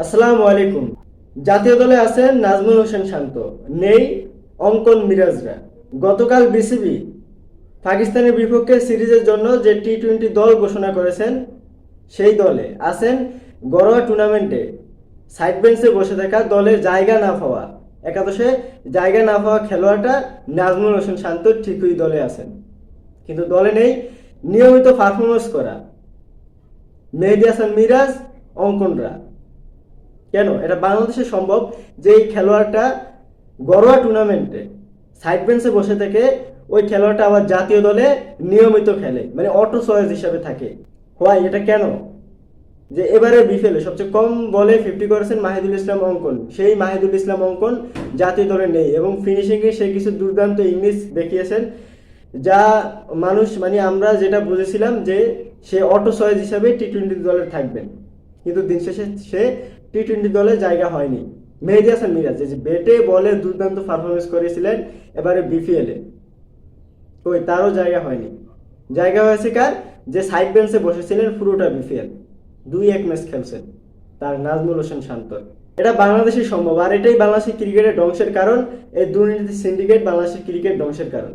আসসালামু আলাইকুম। জাতীয় দলে আছেন নাজমুল হোসেন শান্ত, নেই অঙ্কন মিরাজরা। গতকাল বিসিবি পাকিস্তানের বিপক্ষে সিরিজের জন্য যে টি-20 দল ঘোষণা করেছেন, সেই দলে আছেন ঘরোয়া টুর্নামেন্টে সাইড বেঞ্চে বসে থাকা, দলের জায়গা না পাওয়া, একাদশে জায়গা না পাওয়া খেলোয়াড়টা নাজমুল হোসেন শান্ত ঠিকই দলে আছেন। কিন্তু দলে নেই নিয়মিত পারফরমেন্স করা মেহেদী হাসান মিরাজ, অঙ্কনরা। কেন এটা বাংলাদেশে সম্ভব যে এই খেলোয়াড়টা ঘরোয়া টুর্নামেন্টে সাইড বেঞ্চে বসে থেকে ওই খেলোয়াড়টা আবার জাতীয় দলে নিয়মিত খেলে, মানে অটো চয়েস হিসাবে থাকে? হয় এটা কেন? যে এবারে বিপিএলে সবচেয়ে কম বলে 50 করেছেন মাহিদুল ইসলাম অঙ্কন, সেই মাহিদুল ইসলাম অঙ্কন জাতীয় দলে নেই এবং ফিনিশিংয়ে সে কিছু দুর্দান্ত ইংলিশ দেখিয়েছেন, যা মানুষ মানে আমরা যেটা বুঝেছিলাম যে সে অটো চয়েস হিসাবে টি-20 দলে থাকবেন, কিন্তু দিন শেষে সে টি-20 দলে জায়গা হয়নি। মেহেদী হাসান মিরাজ যে ব্যাটে বলে দুর্দান্ত পারফরমেন্স করেছিলেন এবারে বিপিএলে, ওই তারও জায়গা হয়নি। জায়গা হয়েছে কার? যে সাইড বেঞ্চে বসেছিলেন পুরোটা বিপিএল, 2-1 ম্যাচ খেলছেন, তার নাজমুল হোসেন শান্ত। এটা বাংলাদেশে সম্ভব, আর এটাই বাংলাদেশের ক্রিকেটের ধ্বংসের কারণ। এই দুর্নীতি সিন্ডিকেট বাংলাদেশের ক্রিকেট ধ্বংসের কারণ।